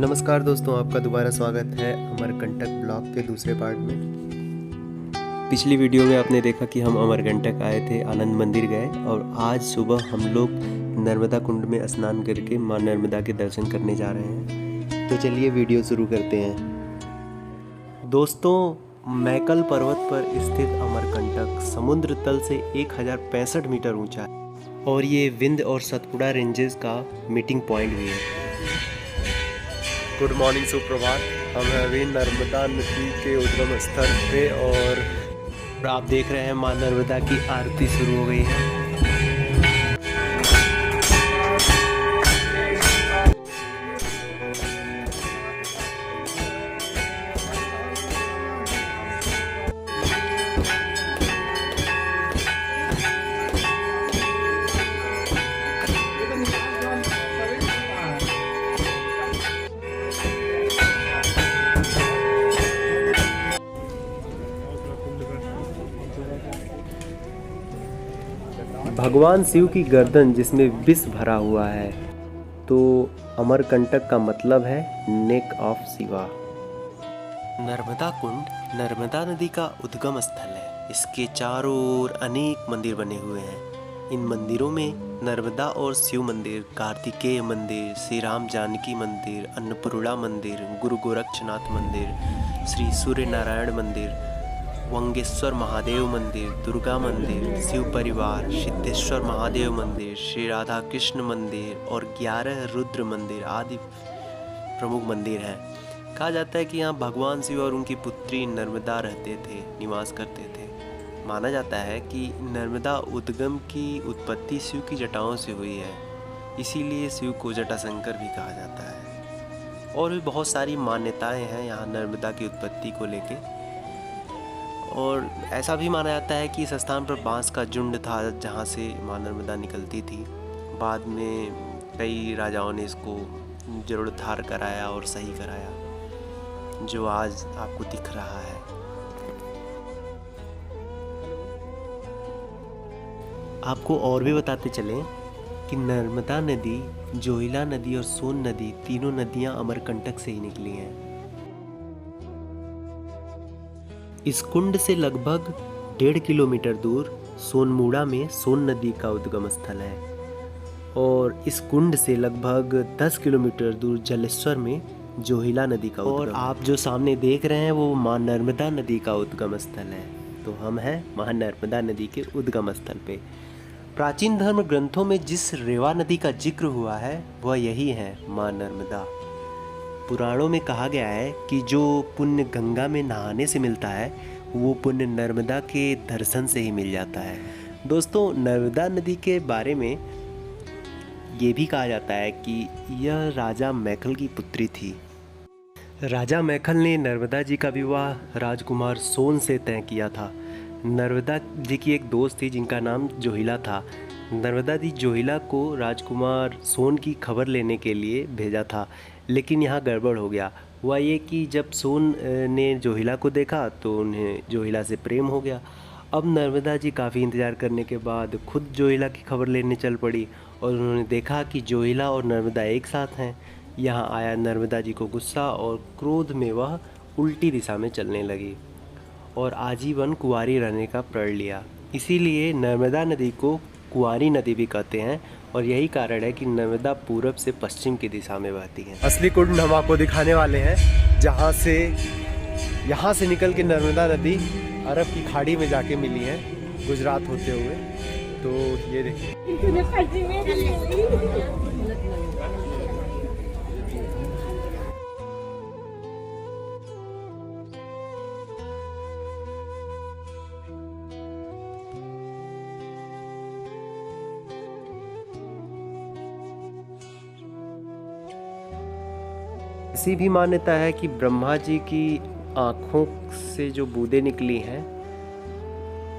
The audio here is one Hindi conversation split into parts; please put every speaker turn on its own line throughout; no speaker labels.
नमस्कार दोस्तों, आपका दोबारा स्वागत है अमरकंटक ब्लॉग के दूसरे पार्ट में। पिछली वीडियो में आपने देखा कि हम अमरकंटक आए थे, आनंद मंदिर गए और आज सुबह हम लोग नर्मदा कुंड में स्नान करके माँ नर्मदा के दर्शन करने जा रहे हैं। तो चलिए वीडियो शुरू करते हैं। दोस्तों, मैकल पर्वत पर स्थित अमरकंटक समुद्र तल से 1065 मीटर ऊंचा है और ये विंध्य और सतपुड़ा रेंजेस का मीटिंग पॉइंट भी है। गुड मॉर्निंग, सुप्रभात। हम हैं अभी नर्मदा नदी के उद्गम स्थल पे और आप देख रहे हैं माँ नर्मदा की आरती शुरू हो गई है। भगवान शिव की गर्दन जिसमें विष भरा हुआ है, तो अमरकंटक का मतलब है नेक ऑफ शिवा। नर्मदा कुंड नर्मदा नदी का उद्गम स्थल है। इसके चारों ओर अनेक मंदिर बने हुए हैं। इन मंदिरों में नर्मदा और शिव मंदिर, कार्तिकेय मंदिर, श्री राम जानकी मंदिर, अन्नपूर्णा मंदिर, गुरु गोरक्षनाथ मंदिर, श्री सूर्य नारायण मंदिर, वंगेश्वर महादेव मंदिर, दुर्गा मंदिर, शिव परिवार, सिद्धेश्वर महादेव मंदिर, श्री राधा कृष्ण मंदिर और 11 रुद्र मंदिर आदि प्रमुख मंदिर हैं। कहा जाता है कि यहाँ भगवान शिव और उनकी पुत्री नर्मदा रहते थे, निवास करते थे। माना जाता है कि नर्मदा उद्गम की उत्पत्ति शिव की जटाओं से हुई है, इसीलिए शिव को जटाशंकर भी कहा जाता है। और भी बहुत सारी मान्यताएं हैं यहाँ नर्मदा की उत्पत्ति को लेके। और ऐसा भी माना जाता है कि इस स्थान पर बांस का झुंड था जहाँ से माँ नर्मदा निकलती थी। बाद में कई राजाओं ने इसको जीर्णोद्धार कराया और सही कराया, जो आज आपको दिख रहा है। आपको और भी बताते चलें कि नर्मदा नदी, जोहिला नदी और सोन नदी तीनों नदियाँ अमरकंटक से ही निकली हैं। इस कुंड से लगभग 1.5 किलोमीटर दूर सोनमुड़ा में सोन नदी का उद्गम स्थल है और इस कुंड से लगभग 10 किलोमीटर दूर जलेश्वर में जोहिला नदी का उद्गम। और आप जो सामने देख रहे हैं वो माँ नर्मदा नदी का उद्गम स्थल है। तो हम हैं माँ नर्मदा नदी के उद्गम स्थल पे। प्राचीन धर्म ग्रंथों में जिस रेवा नदी का जिक्र हुआ है वह यही है, माँ नर्मदा। पुराणों में कहा गया है कि जो पुण्य गंगा में नहाने से मिलता है वो पुण्य नर्मदा के दर्शन से ही मिल जाता है। दोस्तों, नर्मदा नदी के बारे में ये भी कहा जाता है कि यह राजा मैखल की पुत्री थी। राजा मैखल ने नर्मदा जी का विवाह राजकुमार सोन से तय किया था। नर्मदा जी की एक दोस्त थी जिनका नाम जोहिला था। नर्मदा जी जोहिला को राजकुमार सोन की खबर लेने के लिए भेजा था, लेकिन यहाँ गड़बड़ हो गया। हुआ ये कि जब सोन ने जोहिला को देखा तो उन्हें जोहिला से प्रेम हो गया। अब नर्मदा जी काफ़ी इंतज़ार करने के बाद खुद जोहिला की खबर लेने चल पड़ी और उन्होंने देखा कि जोहिला और नर्मदा एक साथ हैं। यहाँ आया नर्मदा जी को गुस्सा और क्रोध में वह उल्टी दिशा में चलने लगी और आजीवन कुंवारी रहने का प्रण लिया। इसीलिए नर्मदा नदी को कुंवारी नदी भी कहते हैं और यही कारण है कि नर्मदा पूरब से पश्चिम की दिशा में बहती है। असली कुंड हम आपको दिखाने वाले हैं, जहाँ से यहाँ से निकल के नर्मदा नदी अरब की खाड़ी में जाके मिली है, गुजरात होते हुए। तो ये देखिए, ऐसी भी मान्यता है कि ब्रह्मा जी की आँखों से जो बूंदें निकली हैं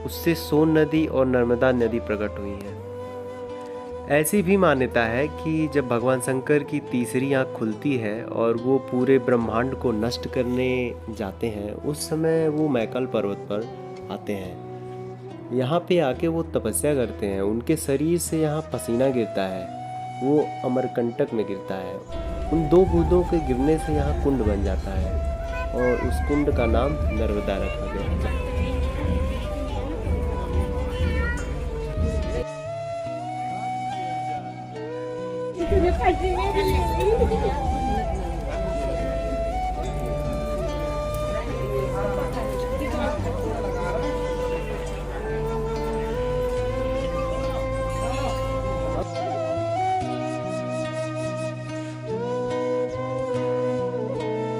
उससे सोन नदी और नर्मदा नदी प्रकट हुई हैं। ऐसी भी मान्यता है कि जब भगवान शंकर की तीसरी आँख खुलती है और वो पूरे ब्रह्मांड को नष्ट करने जाते हैं, उस समय वो मैकल पर्वत पर आते हैं। यहाँ पे आके वो तपस्या करते हैं। उनके शरीर से यहाँ पसीना गिरता है, वो अमरकंटक में गिरता है। उन दो बूंदों के गिरने से यहाँ कुंड बन जाता है और उस कुंड का नाम नर्मदा रखा गया है।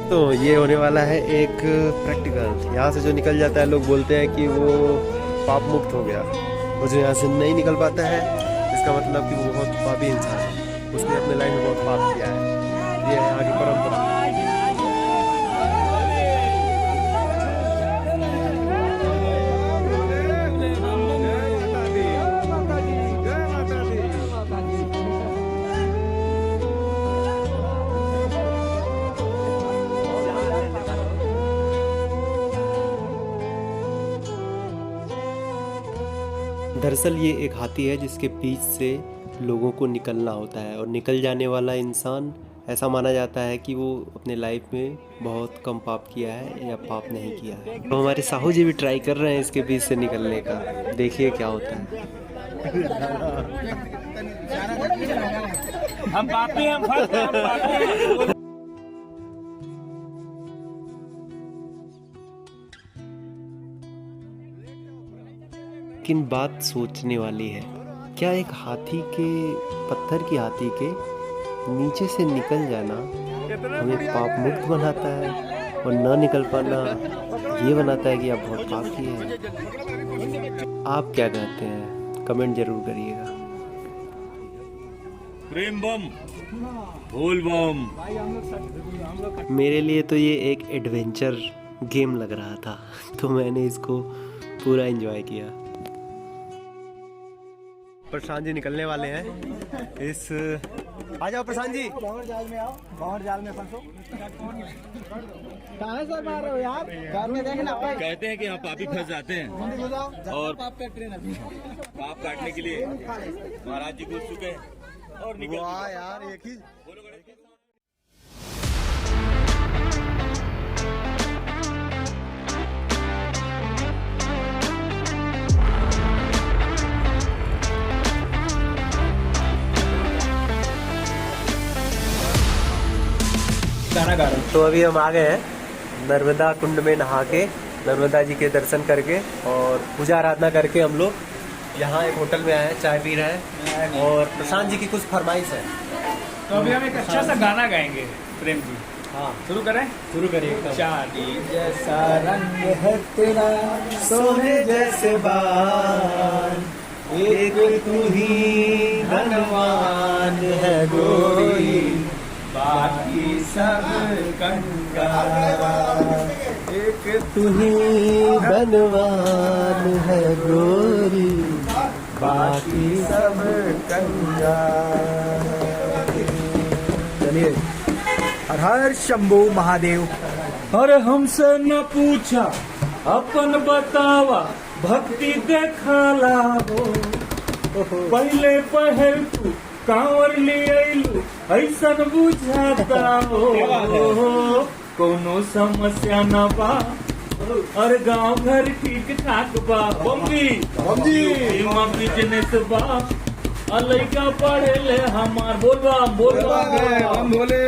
तो ये होने वाला है एक प्रैक्टिकल। यहाँ से जो निकल जाता है लोग बोलते हैं कि वो पाप मुक्त हो गया, और जो यहाँ से नहीं निकल पाता है इसका मतलब कि वो बहुत पापी इंसान है, उसने अपने लाइफ में बहुत पाप किया है। ये है यहाँ की परंपरा। दरअसल ये एक हाथी है जिसके बीच से लोगों को निकलना होता है, और निकल जाने वाला इंसान ऐसा माना जाता है कि वो अपने लाइफ में बहुत कम पाप किया है या पाप नहीं किया है। तो हमारे साहू जी भी ट्राई कर रहे हैं इसके बीच से निकलने का, देखिए क्या होता है।
हम पापी हैं, हम पापी हैं।
लेकिन बात सोचने वाली है, क्या एक हाथी के, पत्थर की हाथी के नीचे से निकल जाना हमें पाप मुक्त बनाता है, और न निकल पाना ये बनाता है कि आप बहुत पाप किए हैं? आप क्या कहते हैं, कमेंट जरूर करिएगा।
प्रेम बम, फूल बम।
मेरे लिए तो ये एक एडवेंचर गेम लग रहा था, तो मैंने इसको पूरा एंजॉय किया। प्रशांत जी निकलने वाले हैं इस, आ जाओ प्रशांत जी।
बाहर जाल में आओ, बाहर जाल में फंसो। कहाँ से मार रहे हो यार? घर में देखना।
कहते हैं कि हम पापी फंस जाते हैं, और पाप काटने के लिए महाराज जी घुस चुके हैं और निकल।
वाह यार, एक ही
तो अभी हम आ गए हैं नर्मदा कुंड में नहा के, नर्मदा जी के दर्शन करके और पूजा आराधना करके हम लोग यहाँ एक होटल में आए हैं, चाय पी रहे हैं। और प्रशांत जी की कुछ फरमाइश है,
तो अभी हम एक अच्छा सा गाना गाएंगे प्रेम जी।
हाँ
शुरू करें?
शुरू करिए।
चांदी जैसा रंग है तेरा,
सोने जैसे बाल, एक तू ही धनवान है गोरी,
बाकी सब कंगाल।
एक तू ही धनवान है गोरी, बाकी सब कंगाल।
चलिए, हर हर शंभू महादेव।
अरे हमसे न पूछा, अपन बतावा, भक्ति देखाला हो। पहले पहल तू कांवर ले आइलू, ऐसन बुझाता हो। कोनो समस्या न बा, और गांव घर ठीक ठाक बा। बम्बी मम्मी बिजनेस बा, लइका पढ़े ले हमार। बोलबा
हम बोले